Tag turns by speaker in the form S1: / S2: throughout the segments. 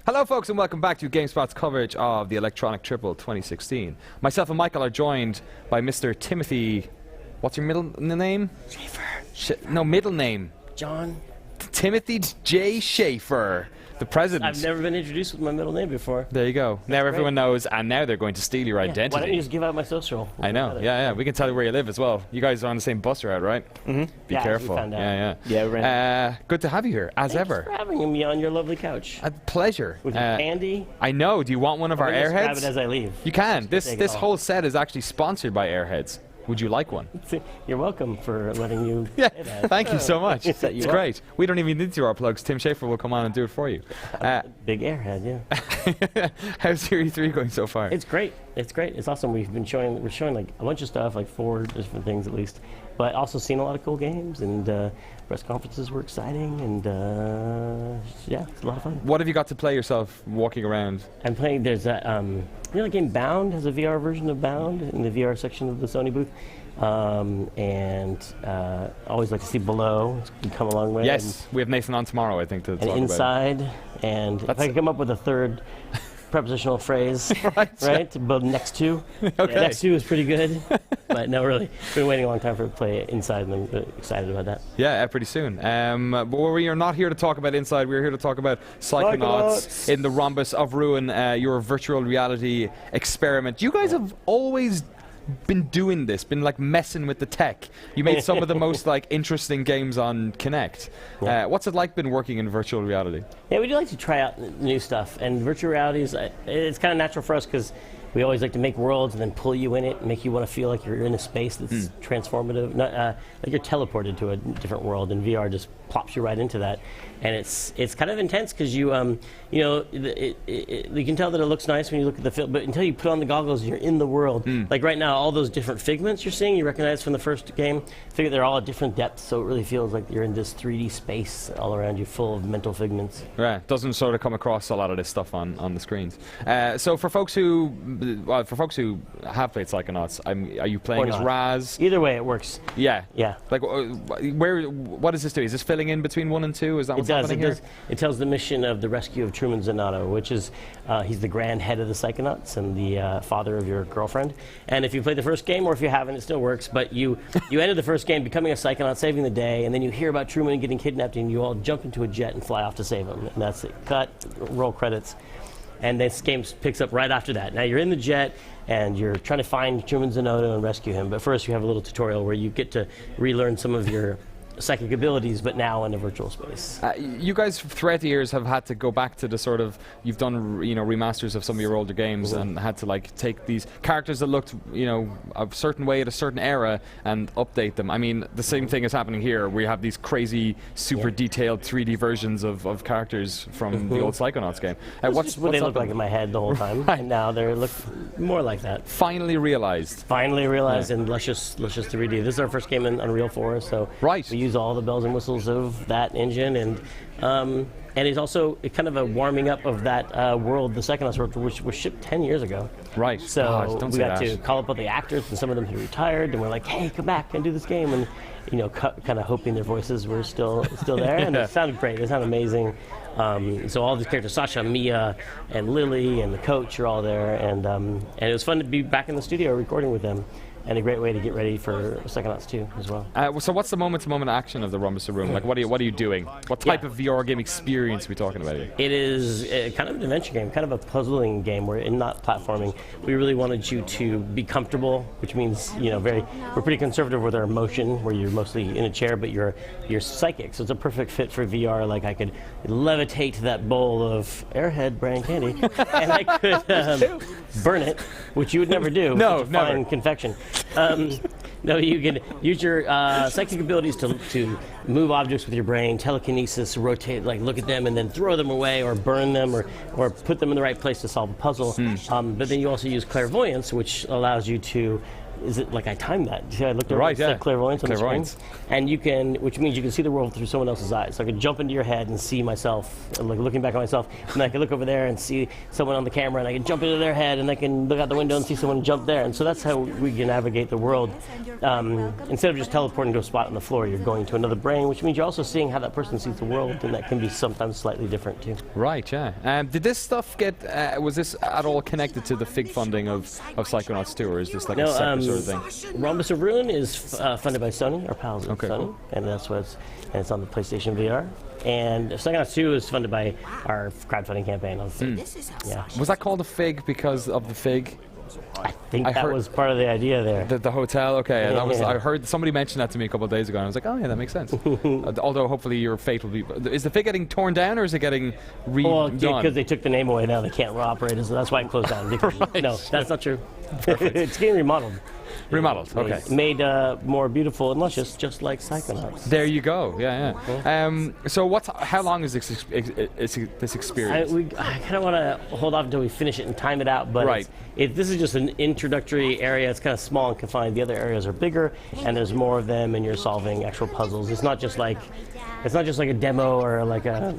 S1: Hello folks and welcome back to GameSpot's coverage of the Electronic Triple 2016. Myself and Michael are joined by Mr. Timothy... What's your middle name?
S2: Schafer.
S1: No, middle name.
S2: John.
S1: Timothy J. Schafer, the president.
S2: I've never been introduced with my middle name before.
S1: There you go. Now
S2: great.
S1: Everyone knows, and now they're going to steal your identity.
S2: Why don't you just give out my social?
S1: I know. Yeah. We can tell you where you live as well. You guys are on the same bus route, right?
S2: Mm-hmm.
S1: Be careful.
S2: We found out.
S1: Yeah,
S2: we ran.
S1: good to have you here, as
S2: Thanks
S1: ever.
S2: for having me on your lovely couch.
S1: A pleasure.
S2: With your candy.
S1: I know. Do you want one of our
S2: Airheads? Grab
S1: Airheads?
S2: it as I leave.
S1: You can. This
S2: all.
S1: whole set is actually sponsored by Airheads. Would you like one?
S2: You're welcome for letting you.
S1: Yeah, thank you so much. It's
S2: up.
S1: great. We don't even need to do our plugs. Tim Schafer will come on and do it for you.
S2: Big Airhead, yeah.
S1: How's Series 3 going so far?
S2: It's great. It's great. It's awesome. We're showing like a bunch of stuff, like 4 different things at least, but also seen a lot of cool games, and press conferences were exciting, and yeah, it's a lot of fun.
S1: What have you got to play yourself walking around?
S2: I'm playing, there's a, you know the game Bound has a VR version of Bound in the VR section of the Sony booth. I always like to see Below. It's come a long way.
S1: Yes, we have Nathan on tomorrow, I think, to talk about it.
S2: Inside, and if I could come up with a third prepositional phrase, right? But next to.
S1: Okay.
S2: Yeah, next to is pretty good, but no, really. Been waiting a long time for it to play Inside, and I'm excited about that.
S1: Yeah, pretty soon. But we are not here to talk about Inside. We're here to talk about Psychonauts in the Rhombus of Ruin, your virtual reality experiment. You guys have always been doing this, been like messing with the tech. You made some of the most like interesting games on Kinect.
S2: Yeah.
S1: What's it like been working in virtual reality?
S2: Yeah, we do like to try out new stuff, and virtual reality is it's kind of natural for us because we always like to make worlds and then pull you in it and make you want to feel like you're in a space that's transformative, like you're teleported to a different world, and VR just plops you right into that. And it's kind of intense because you you know you can tell that it looks nice when you look at the film, but until you put on the goggles and you're in the world. Like right now, all those different figments you're seeing, you recognize from the first game. I figure they're all at different depths, so it really feels like you're in this 3D space all around you, full of mental figments.
S1: Right, doesn't sort of come across a lot of this stuff on the screens. So for folks who have played Psychonauts, are you playing as Raz?
S2: Either way, it works.
S1: Yeah.
S2: Yeah.
S1: Like, what does this do? Is this filling in between 1 and 2? Is that what's happening here?
S2: It tells the mission of the rescue of Truman Zanotto, which is he's the grand head of the Psychonauts and the father of your girlfriend. And if you played the first game, or if you haven't, it still works. But you ended the first game becoming a Psychonaut, saving the day, and then you hear about Truman getting kidnapped, and you all jump into a jet and fly off to save him. And that's it. Cut. Roll credits. And this game picks up right after that. Now you're in the jet, and you're trying to find Truman Zanotto and rescue him. But first you have a little tutorial where you get to relearn some of your psychic abilities, but now in a virtual space.
S1: You guys throughout the years have had to go back to the sort of, you've done remasters of some of your older games and had to like take these characters that looked a certain way at a certain era and update them. I mean, the same thing is happening here. We have these crazy super detailed 3D versions of characters from the old Psychonauts game.
S2: What's what they look like in my head the whole time, and now they look more like that.
S1: Finally realized in
S2: luscious 3D. This is our first game in Unreal 4, so we use all the bells and whistles of that engine, and it's also kind of a warming up of that world, the Psychonauts world, which was shipped 10 years ago.
S1: Right.
S2: So we got to call up all the actors, and some of them had retired, and we're like, hey, come back and do this game, and kind of hoping their voices were still there, and it sounded great. It sounded amazing. So all these characters, Sasha, Mia, and Lily, and the coach are all there, and it was fun to be back in the studio recording with them. And a great way to get ready for Psychonauts 2 as well.
S1: So what's the moment-to-moment action of the Rhombus of Ruin? Like, what are you doing? What type of VR game experience are we talking about here?
S2: It is kind of an adventure game, kind of a puzzling game. We're not platforming. We really wanted you to be comfortable, which means we're pretty conservative with our motion, where you're mostly in a chair, but you're psychic. So it's a perfect fit for VR. Like I could levitate that bowl of Airhead brand candy, and I could burn it, which you would never do.
S1: No,
S2: never. Fine confection. No, you can use your psychic abilities to move objects with your brain, telekinesis, rotate, like look at them and then throw them away, or burn them, or put them in the right place to solve a puzzle. But then you also use Clairvoyance, which allows you to is it like I timed that? See, I looked over,
S1: Right,
S2: it said
S1: yeah.
S2: Clairvoyance on the
S1: Clairvoyance.
S2: screen, and you can, which means you can see the world through someone else's eyes. So I could jump into your head and see myself, like looking back at myself, and I can look over there and see someone on the camera, and I can jump into their head, and I can look out the window and see someone jump there. And so that's how we can navigate the world. Instead of just teleporting to a spot on the floor, you're going to another brain, which means you're also seeing how that person sees the world, and that can be sometimes slightly different too.
S1: Right, yeah. Did this stuff get, was this at all connected to the FIG funding of Psychonauts 2, or is this like a separate sort of thing?
S2: Rhombus of Ruin is funded by Sony, our pals at
S1: Okay,
S2: Sony,
S1: cool.
S2: and that's it's on the PlayStation VR. And Psychonauts 2 is funded by our crowdfunding campaign on FIG. Yeah,
S1: Was that called a FIG because of the FIG?
S2: I think
S1: I
S2: that
S1: heard-
S2: was part of the idea there.
S1: The hotel, okay.
S2: Yeah,
S1: That was.
S2: yeah.
S1: I heard somebody mention that to me a couple of days ago, and I was like, oh yeah, that makes sense. Although hopefully your fate will be. Is the FIG getting torn down, or is it getting
S2: Well,
S1: redone?
S2: because they took the name away, now they can't operate it, so that's why it closed down.
S1: Right.
S2: No, that's not true. It's getting remodeled.
S1: Remodeled. Okay.
S2: Made more beautiful and luscious, just like Psychonauts.
S1: There you go. Yeah, yeah. So how long is this experience?
S2: I kind of want to hold off until we finish it and time it out, but
S1: Right.
S2: This is just an introductory area. It's kind of small and confined. The other areas are bigger, and there's more of them, and you're solving actual puzzles. It's not just like a demo or like a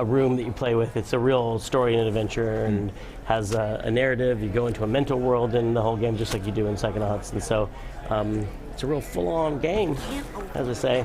S2: room that you play with. It's a real story and adventure, and has a narrative. You go into a mental world in the whole game, just like you do in Psychonauts, and so it's a real full-on game, as I say.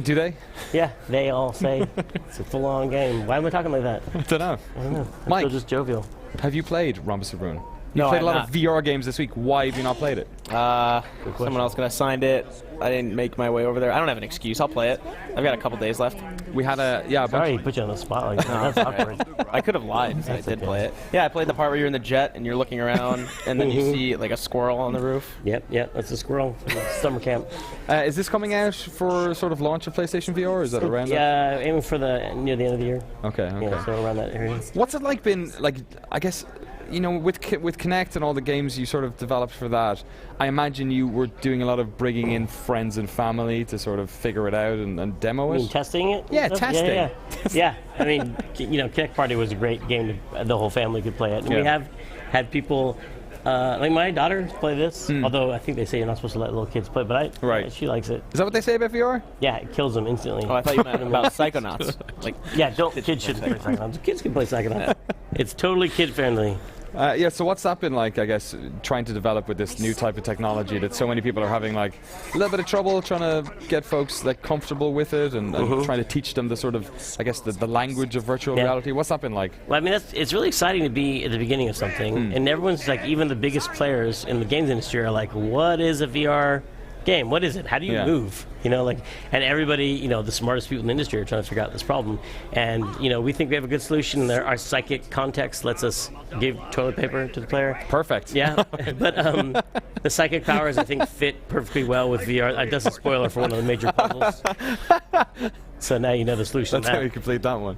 S1: Do they?
S2: Yeah, they all say it's a full-on game. Why am I talking like that?
S1: I don't know.
S2: I don't know. I'm
S1: Mike.
S2: still just jovial.
S1: Have you played Rhombus of Ruin? You
S3: No,
S1: played a
S3: I've
S1: lot of VR games this week. Why have you not played it?
S3: Someone else could have signed it. I didn't make my way over there. I don't have an excuse. I'll play it. I've got a couple days left.
S1: We had a bunch
S2: Sorry, he put you on the spot like that. That's awkward.
S3: I could have lied and said I did play it. Yeah, I played the part where you're in the jet and you're looking around, and then you see like a squirrel on the roof.
S2: Yep, that's a squirrel. Summer camp.
S1: Is this coming out for sort of launch of PlayStation VR, or is that around?
S2: Yeah, aiming for near the end of the year.
S1: Okay.
S2: Yeah, so around that area.
S1: What's it like been like? I guess, you know, with Kinect and all the games you sort of developed for that, I imagine you were doing a lot of bringing in friends and family to sort of figure it out and demo
S2: You mean
S1: it.
S2: testing it?
S1: Yeah,
S2: Stuff?
S1: testing.
S2: Yeah. I mean, Kinect Party was a great game. The whole family could play it. And we
S1: Yeah.
S2: have had people, like my daughter play this, although I think they say you're not supposed to let little kids play, but
S1: Right.
S2: she likes it.
S1: Is that what they say about VR?
S2: Yeah, it kills them instantly.
S3: Oh, I thought you meant about Psychonauts. Like,
S2: Yeah, kids shouldn't play Psychonauts. Kids can play Psychonauts. It's totally kid-friendly.
S1: Yeah, so what's that been like, I guess, trying to develop with this new type of technology that so many people are having like a little bit of trouble trying to get folks like comfortable with it and trying to teach them the sort of, I guess, the language of virtual
S2: Yeah.
S1: reality? What's that been like?
S2: Well, I mean, it's really exciting to be at the beginning of something, and everyone's like, even the biggest players in the games industry are like, what is a VR game? What is it? How do you
S1: Yeah.
S2: move? And everybody, the smartest people in the industry are trying to figure out this problem. And, we think we have a good solution. There, our psychic context lets us give toilet paper to the player.
S1: Perfect.
S2: Yeah, but the psychic powers, I think, fit perfectly well with VR. That's a spoiler for one of the major puzzles. So now you know the solution
S1: That's
S2: to
S1: how
S2: that.
S1: you complete that one.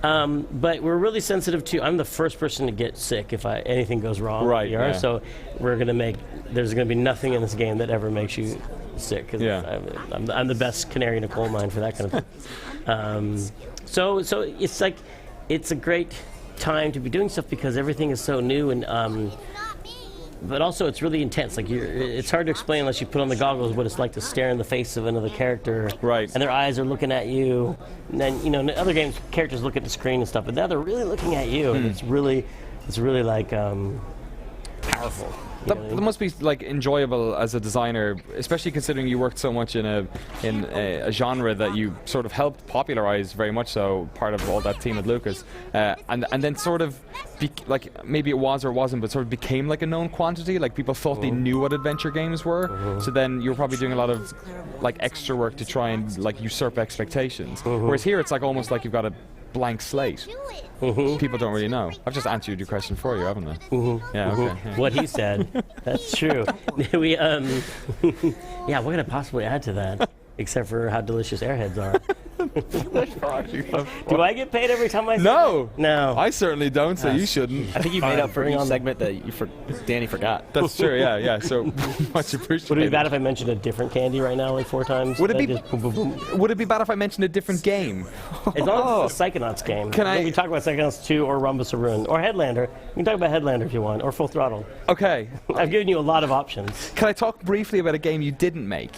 S2: But we're really sensitive to. I'm the first person to get sick if anything goes wrong.
S1: Right,
S2: with VR,
S1: yeah.
S2: So there's gonna be nothing in this game that ever makes you sick. 'Cause
S1: Yeah.
S2: I'm the best canary in a coal mine for that kind of thing. So it's like it's a great time to be doing stuff because everything is so new and. But also, it's really intense. Like it's hard to explain unless you put on the goggles what it's like to stare in the face of another character.
S1: Right.
S2: And their eyes are looking at you. And then in other games, characters look at the screen and stuff, but now they're really looking at you, and it's really like powerful.
S1: That must be like enjoyable as a designer, especially considering you worked so much in a genre that you sort of helped popularize very much so, part of all that team at Lucas, and then sort of like maybe it was or wasn't, but sort of became like a known quantity. Like people thought they knew what adventure games were, so then you were probably doing a lot of like extra work to try and like usurp expectations. Whereas here it's like almost like you've got a blank slate. People don't really know. I've just answered your question for you, haven't I? Yeah, okay. Yeah.
S2: What he said. That's true. We yeah, what could I possibly add to that? Except for how delicious Airheads are. Do I get paid every time I say
S1: No.
S2: that? No.
S1: I certainly don't, so you shouldn't.
S3: I think you made up for each segment that Danny forgot.
S1: That's true, yeah. So much appreciated.
S2: Would it be bad if I mentioned a different candy right now, like 4 times?
S1: Would it be?
S2: Just boom, boom, boom?
S1: Would it be bad if I mentioned a different game?
S2: As long as it's a Psychonauts game. We can talk about Psychonauts 2 or Rhombus of Ruin or Headlander. We can talk about Headlander if you want, or Full Throttle.
S1: Okay.
S2: I've given you a lot of options.
S1: Can I talk briefly about a game you didn't make?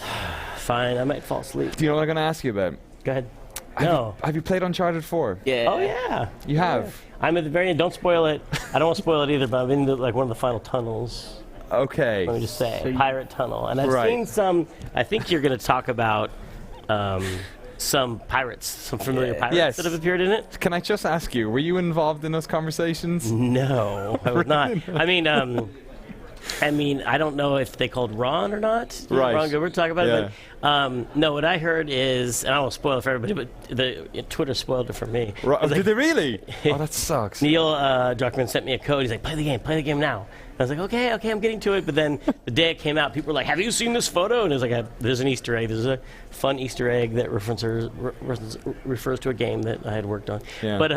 S2: Fine, I might fall asleep.
S1: Do you know what I'm going to ask you about?
S2: Go ahead.
S1: Have you played Uncharted 4?
S3: Yeah.
S2: Oh, yeah.
S1: You have?
S2: Yeah. I'm at the very end. Don't spoil it. I don't want to spoil it either, but I'm in one of the final tunnels.
S1: Okay.
S2: Let me just say, Pirate Tunnel. And I've
S1: Right.
S2: seen some, I think you're going to talk about some pirates, some familiar pirates that have appeared in it.
S1: Can I just ask you, were you involved in those conversations?
S2: No, I was not. I mean, I don't know if they called Ron or not.
S1: Right.
S2: Ron Gilbert talk about it. But, no, what I heard is, and I won't spoil it for everybody, but Twitter spoiled it for me.
S1: Right.
S2: Like,
S1: did they really? Oh, that sucks.
S2: Neil Druckmann sent me a code. He's like, play the game now. I was like, okay, I'm getting to it. But then the day it came out, people were like, have you seen this photo? And it was like, there's an Easter egg. There's a fun Easter egg that refers to a game that I had worked on.
S1: Yeah.
S2: But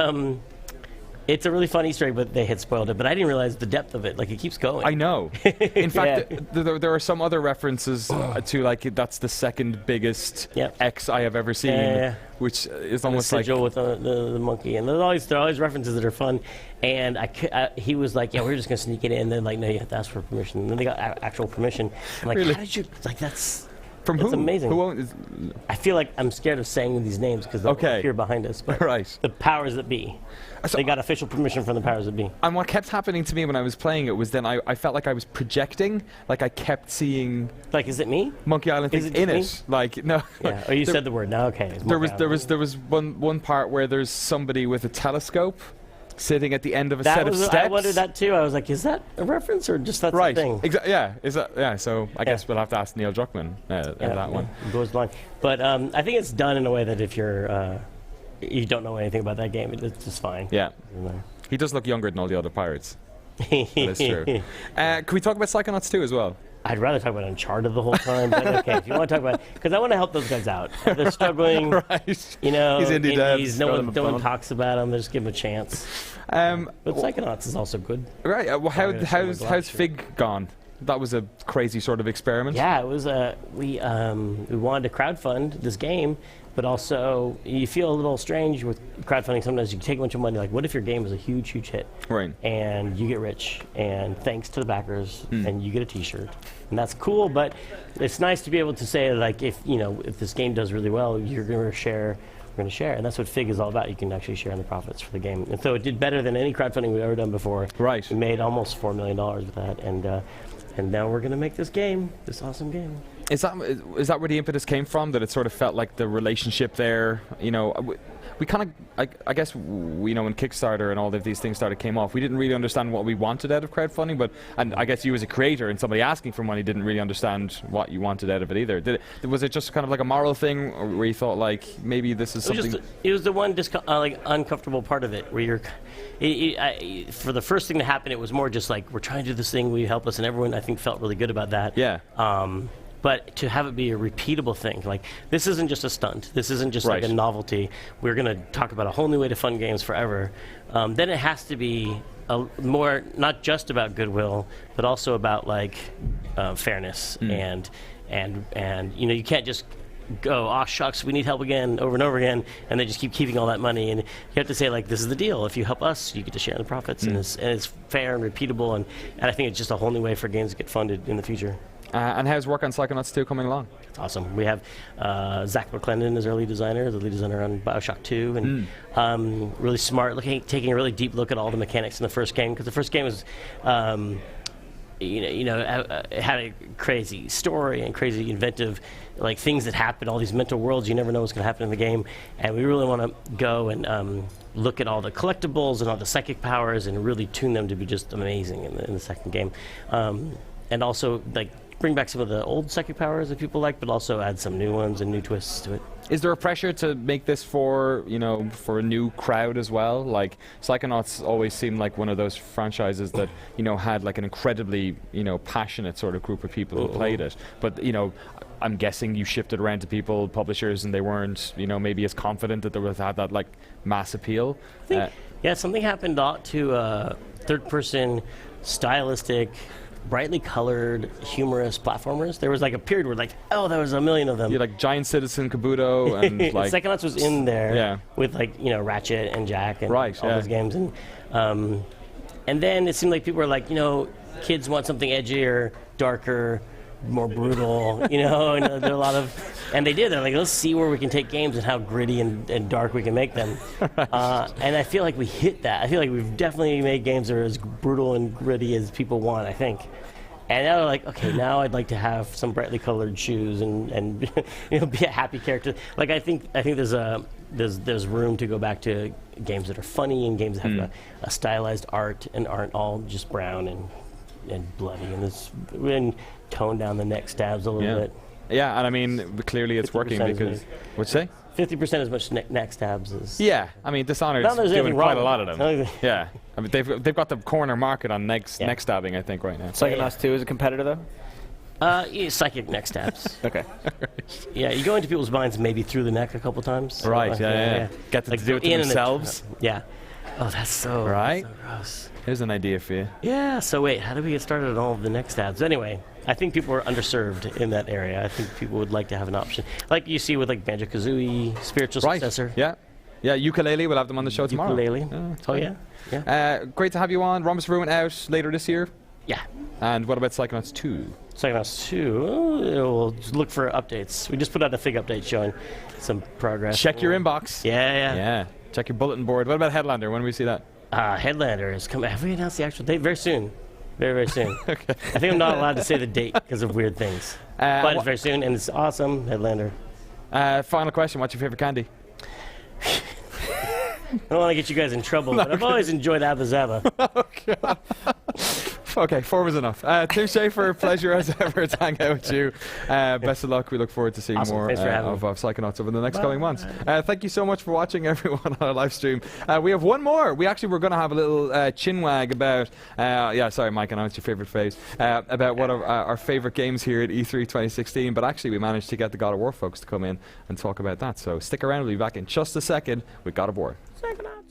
S2: it's a really fun Easter egg, but they had spoiled it. But I didn't realize the depth of it. Like, it keeps going.
S1: I know. In fact, there are some other references to, like, that's the second biggest X I have ever seen, which is almost
S2: the
S1: like...
S2: sigil with the monkey. And there are always references that are fun. And he was like, we're just going to sneak it in. And then, like, no, you have to ask for permission. And then they got actual permission. I'm like,
S1: Really?
S2: how did you... Like, that's...
S1: From
S2: That's
S1: who?
S2: amazing.
S1: Who
S2: I feel like I'm scared of saying these names because they'll appear behind us. But
S1: Right.
S2: the powers that be.
S1: So
S2: They got official permission from the powers that be.
S1: And what kept happening to me when I was playing it was then I felt like I was projecting. Like, I kept seeing...
S2: Like, is it me?
S1: Monkey Island things in it. Like, no.
S2: Yeah. Oh, you said the word. Now, okay.
S1: There was one part where there's somebody with a telescope sitting at the end of a set of steps.
S2: I wondered that too. I was like, is that a reference or just that's
S1: right.
S2: the thing?
S1: Yeah. Is that? Yeah. So I guess we'll have to ask Neil Druckmann that one.
S2: Goes blind. But I think it's done in a way that if you're you don't know anything about that game, it's just fine.
S1: Yeah. He does look younger than all the other pirates. That's true. Can we talk about Psychonauts 2 as well?
S2: I'd rather talk about Uncharted the whole time, but okay, if you want to talk about, because I want to help those guys out. They're struggling,
S1: Right.
S2: You know.
S1: He's indie devs.
S2: No one talks about them. Just give them a chance. But Psychonauts is also good.
S1: Right. Well, how's Fig gone? That was a crazy sort of experiment.
S2: Yeah, it was. We wanted to crowdfund this game, but also you feel a little strange with crowdfunding. Sometimes you take a bunch of money. Like, what if your game is a huge hit?
S1: Right.
S2: And you get rich, and thanks to the backers, and you get a T-shirt, and that's cool. But it's nice to be able to say, like, if this game does really well, you're going to share. We're going to share, and that's what Fig is all about. You can actually share in the profits for the game, and so it did better than any crowdfunding we've ever done before.
S1: Right.
S2: We made almost $4 million with that, and now we're going to make this game, this awesome game.
S1: Is that where the impetus came from? That it sort of felt like the relationship there, we kind of, I guess, when Kickstarter and all of these things came off, we didn't really understand what we wanted out of crowdfunding, and I guess you as a creator and somebody asking for money didn't really understand what you wanted out of it either. Was it just kind of like a moral thing, or where you thought, like, maybe this is something...
S2: It was the one uncomfortable part of it, where you're... for the first thing to happen, it was more just like, we're trying to do this thing, will you help us? And everyone, I think, felt really good about that.
S1: Yeah.
S2: But to have it be a repeatable thing, like, this isn't just a stunt. This isn't just like a novelty. We're going to talk about a whole new way to fund games forever. Then it has to be more, not just about goodwill, but also about, like, fairness. And you can't just go, oh, shucks, we need help again, over and over again, and then just keep keeping all that money. And you have to say, like, this is the deal. If you help us, you get to share in the profits. And it's fair and repeatable. And I think it's just a whole new way for games to get funded in the future.
S1: And how's work on Psychonauts 2 coming along?
S2: Awesome. We have Zach McClendon as our lead designer, the lead designer on Bioshock 2, and really smart, taking a really deep look at all the mechanics in the first game, because the first game was, it had a crazy story and crazy inventive, like, things that happen, all these mental worlds you never know what's going to happen in the game, and we really want to go and look at all the collectibles and all the psychic powers and really tune them to be just amazing in the second game, and also, like, bring back some of the old psychic powers that people like, but also add some new ones and new twists to it.
S1: Is there a pressure to make this for a new crowd as well? Like Psychonauts always seemed like one of those franchises that had like an incredibly passionate sort of group of people who played it. But I'm guessing you shifted around to people, publishers, and they weren't maybe as confident that they would have that like mass appeal.
S2: I think, something happened to third-person, stylistic, brightly colored, humorous platformers. There was like a period where there was a million of them.
S1: Yeah, like Giant Citizen, Kabuto, and like
S2: Psychonauts was in there.
S1: Yeah.
S2: With Ratchet and Jack and
S1: right,
S2: all those games, and then it seemed like people were like, kids want something edgier, darker, more brutal, and there are a lot of, and they did. They're like, let's see where we can take games and how gritty and dark we can make them. And I feel like we hit that. I feel like we've definitely made games that are as brutal and gritty as people want, I think. And now they're like, okay, now I'd like to have some brightly colored shoes and be a happy character. Like I think there's room to go back to games that are funny and games that have a stylized art and aren't all just brown and bloody and tone down the neck stabs a little bit.
S1: Yeah, and I mean, clearly it's working because... What'd you say?
S2: 50% as much neck stabs as...
S1: Yeah, I mean, Dishonored's doing quite a lot of them. Yeah, I mean, they've got the corner market on neck stabbing, I think, right now.
S3: Psychonauts 2 is a competitor, though?
S2: Psychic neck stabs.
S3: Okay.
S2: Yeah, you go into people's minds maybe through the neck a couple times.
S1: Right, yeah. Get them to do it to themselves.
S2: Yeah. Oh, that's so,
S1: right?
S2: so gross.
S1: Here's an idea for you.
S2: Yeah, so wait, how do we get started on all of the neck stabs? Anyway, I think people are underserved in that area. I think people would like to have an option. Like you see with like Banjo-Kazooie, spiritual successor.
S1: Yeah. Yeah, Ukulele, we'll have them on the show tomorrow.
S2: Ukulele. Yeah.
S1: Great to have you on. Rhombus of Ruin out later this year.
S2: Yeah.
S1: And what about Psychonauts 2?
S2: Psychonauts 2, we'll just look for updates. We just put out a Fig update showing some progress.
S1: Check your inbox.
S2: Yeah.
S1: Check your bulletin board. What about Headlander? When do we see that?
S2: Headlander is coming. Have we announced the actual date? Very soon. Very, very soon.
S1: Okay.
S2: I think I'm not allowed to say the date because of weird things. But it's very soon, and it's awesome. Headlander.
S1: Final question. What's your favorite candy?
S2: I don't want to get you guys in trouble, but I've always enjoyed Abba Zaba.
S1: Okay, 4 was enough. Tim Schafer, pleasure as ever to hang out with you. Best of luck. We look forward to seeing more of Psychonauts over the next coming months. Thank you so much for watching, everyone, on our live stream. We have one more. We were going to have a little chinwag about, sorry, Mike, I know it's your favorite phrase, about one of our favorite games here at E3 2016, but actually we managed to get the God of War folks to come in and talk about that. So stick around. We'll be back in just a second with God of War.
S2: Psychonauts.